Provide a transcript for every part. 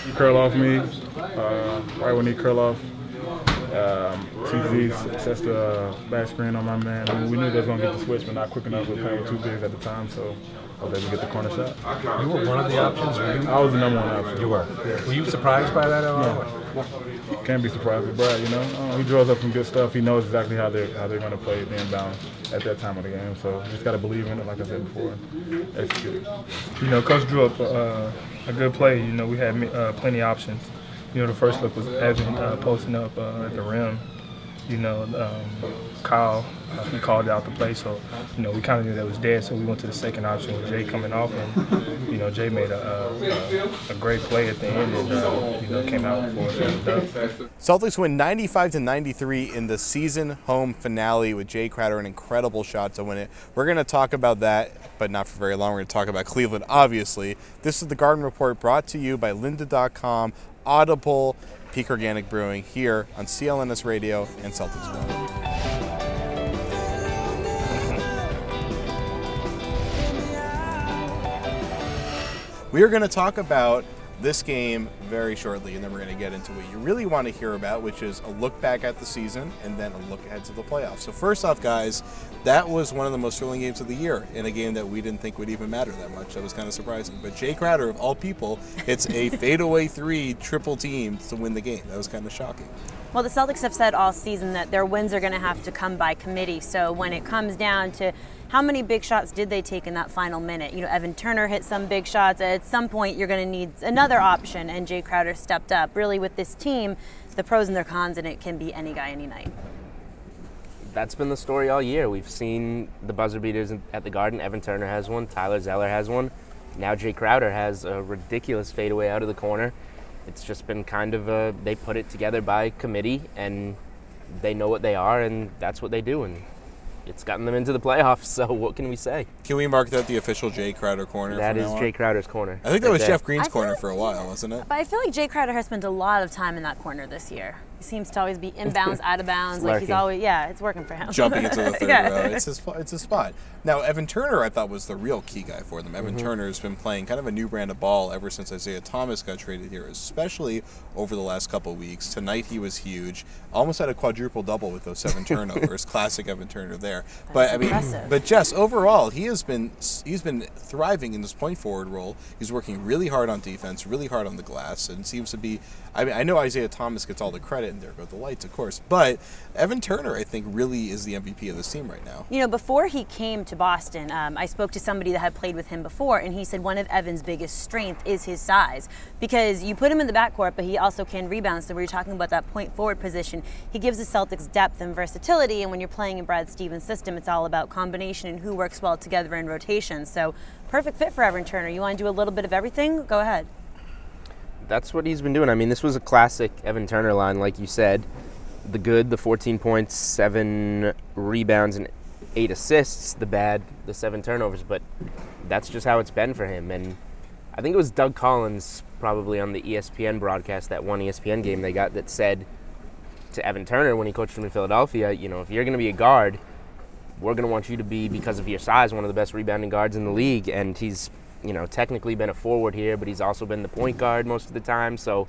He curl off me, right when he curl off. TZ sets the back screen on my man. I mean, we knew they was going to get the switch, but not quick enough. We were playing with two bigs at the time, so I was able to get the corner shot. You were one of the options, were you? I was the number one option. You were? Yeah. Were you surprised by that at all? Yeah. Can't be surprised with Brad, you know. He draws up some good stuff. He knows exactly how they're going to play the inbound at that time of the game. So you just got to believe in it, like I said before, and execute it. You know, Coach drew up a good play. You know, we had plenty of options. You know, the first look was Evan posting up at the rim. You know, Kyle, he called out the play, so, you know, we kind of knew that was dead, so we went to the second option with Jay coming off, and, you know, Jay made a great play at the end and, you know, came out for us. Celtics win 95-93 in the season home finale with Jay Crowder, an incredible shot to win it. We're going to talk about that, but not for very long. We're going to talk about Cleveland, obviously. This is the Garden Report brought to you by lynda.com, Audible, Peak Organic Brewing, here on CLNS Radio and Celtics World. We are going to talk about this game very shortly, and then we're going to get into what you really want to hear about, which is a look back at the season and then a look ahead to the playoffs. So first off, guys, that was one of the most thrilling games of the year in a game that we didn't think would even matter that much. That was kind of surprising. But Jay Crowder, of all people, hits a fadeaway three triple team to win the game. That was kind of shocking. Well, the Celtics have said all season that their wins are going to have to come by committee. So when it comes down to how many big shots did they take in that final minute? You know, Evan Turner hit some big shots. At some point, you're going to need another option, and Jay Crowder stepped up. Really, with this team, the pros and their cons, and it can be any guy, any night. That's been the story all year. We've seen the buzzer beaters at the Garden. Evan Turner has one. Tyler Zeller has one. Now Jay Crowder has a ridiculous fadeaway out of the corner. It's just been kind of they put it together by committee, and they know what they are, and that's what they do. And it's gotten them into the playoffs, so what can we say? Can we mark that the official Jay Crowder corner? That is Jay Crowder's corner. I think that was Jeff Green's corner for a while, wasn't it? But I feel like Jay Crowder has spent a lot of time in that corner this year. He seems to always be inbounds, out of bounds. Like he's always, yeah, it's working for him. Jumping into the third row. It's a spot. Now, Evan Turner, I thought, was the real key guy for them. Evan Turner has been playing kind of a new brand of ball ever since Isaiah Thomas got traded here, especially over the last couple of weeks. Tonight he was huge. Almost had a quadruple double with those 7 turnovers. Classic Evan Turner there. But I mean, but Jess, overall, he's been thriving in this point forward role. He's working really hard on defense, really hard on the glass, and seems to be. I mean, I know Isaiah Thomas gets all the credit, and there go the lights, of course. But Evan Turner, I think, really is the MVP of this team right now. You know, before he came to Boston, I spoke to somebody that had played with him before, and he said one of Evan's biggest strength is his size, because you put him in the backcourt, but he also can rebound. So we're talking about that point forward position. He gives the Celtics depth and versatility, and when you're playing in Brad Stevens' system, it's all about combination and who works well together in rotation. So perfect fit for Evan Turner. You want to do a little bit of everything? Go ahead. That's what he's been doing. I mean, this was a classic Evan Turner line, like you said. The good, the 14 points, 7 rebounds, and 8 assists. The bad, the 7 turnovers. But that's just how it's been for him. And I think it was Doug Collins, probably on the ESPN broadcast, that one ESPN game they got, that said to Evan Turner when he coached him in Philadelphia, you know, if you're going to be a guard, we're going to want you to be, because of your size, one of the best rebounding guards in the league. And he's, you know, technically been a forward here, but he's also been the point guard most of the time. So,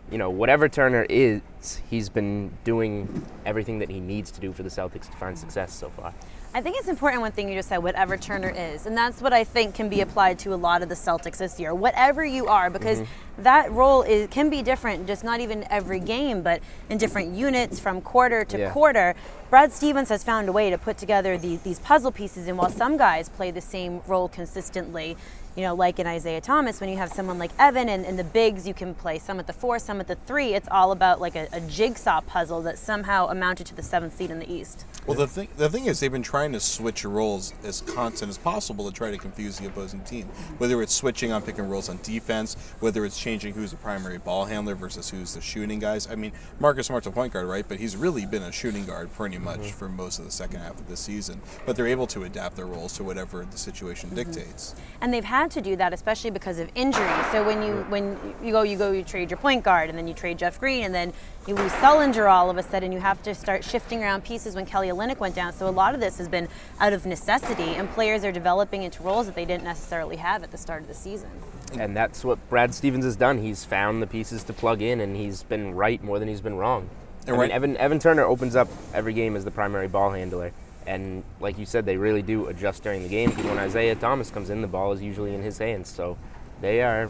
you know, whatever Turner is, he's been doing everything that he needs to do for the Celtics to find success so far. I think it's important, one thing you just said, whatever Turner is, and that's what I think can be applied to a lot of the Celtics this year. Whatever you are, because that role can be different, just not even every game, but in different units from quarter to quarter. Brad Stevens has found a way to put together these puzzle pieces, and while some guys play the same role consistently, you know, like in Isaiah Thomas, when you have someone like Evan and the bigs, you can play some at the 4, some at the 3. It's all about like a jigsaw puzzle that somehow amounted to the 7th seed in the East. Well, the thing is, they've been trying to switch roles as constant as possible to try to confuse the opposing team. Whether it's switching on pick and rolls on defense, whether it's changing who's the primary ball handler versus who's the shooting guys. I mean, Marcus Smart's a point guard, right? But he's really been a shooting guard pretty much for most of the second half of this season. But they're able to adapt their roles to whatever the situation dictates. And they've had to do that, especially because of injury. So when you trade your point guard, and then you trade Jeff Green, and then you lose Sullinger all of a sudden, you have to start shifting around pieces when Kelly Olynyk went down. So a lot of this has been out of necessity, and players are developing into roles that they didn't necessarily have at the start of the season. And that's what Brad Stevens has done. He's found the pieces to plug in, and he's been right more than he's been wrong. I mean, Evan Turner opens up every game as the primary ball handler. And like you said, they really do adjust during the game, because when Isaiah Thomas comes in, the ball is usually in his hands. So they are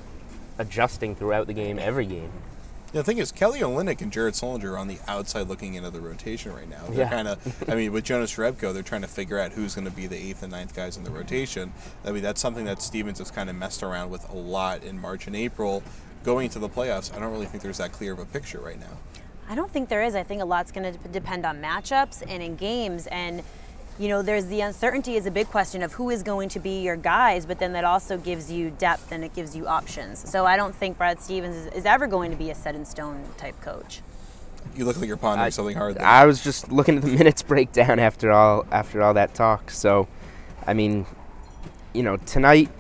adjusting throughout the game, every game. The thing is, Kelly Olynyk and Jared Sullinger are on the outside looking into the rotation right now. They're kind of, I mean, with Jonas Jerebko, they're trying to figure out who's going to be the 8th and 9th guys in the rotation. I mean, that's something that Stevens has kind of messed around with a lot in March and April. Going into the playoffs, I don't really think there's that clear of a picture right now. I don't think there is. I think a lot's going to depend on matchups and in games. And, you know, there's the uncertainty is a big question of who is going to be your guys, but then that also gives you depth and it gives you options. So I don't think Brad Stevens is ever going to be a set-in-stone type coach. You look like you're pondering something hard there. I was just looking at the minutes breakdown after all that talk. So, I mean, you know, tonight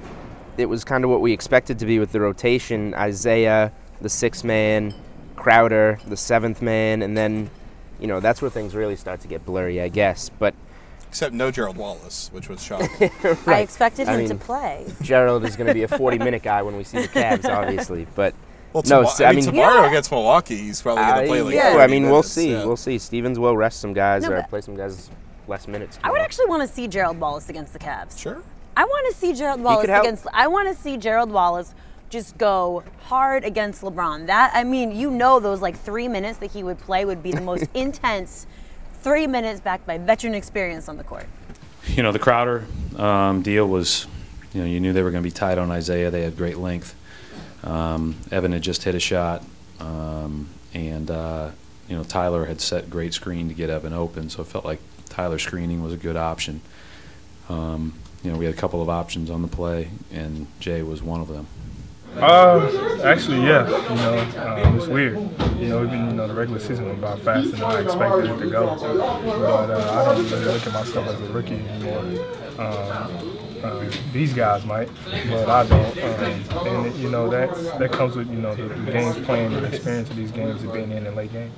it was kind of what we expected to be with the rotation. Isaiah, the 6th man, Crowder, the 7th man, and then, you know, that's where things really start to get blurry, I guess. But except no Gerald Wallace, which was shocking. Right. I expected him to play. Gerald is going to be a 40-minute guy when we see the Cavs, obviously. But well, tomorrow against Milwaukee, he's probably going to play like 40 I mean, we'll minutes. see. Yeah. We'll see. Stevens will rest some guys or play some guys less minutes. I would actually want to see Gerald Wallace against the Cavs. Sure. I want to see Gerald Wallace I want to see Gerald Wallace just go hard against LeBron. That, I mean, you know, those like 3 minutes that he would play would be the most intense 3 minutes backed by veteran experience on the court. You know, the Crowder deal was, you know, you knew they were going to be tight on Isaiah. They had great length. Evan had just hit a shot, and you know, Tyler had set great screen to get Evan open, so it felt like Tyler screening was a good option. You know, we had a couple of options on the play, and Jay was one of them. Actually, yeah. You know, it's weird. You know, even, you know, the regular season went by faster than I expected it to go. But I don't really look at myself as a rookie anymore. These guys might, but I don't. And you know, that comes with, you know, the games playing, the experience of these games and being in the late game.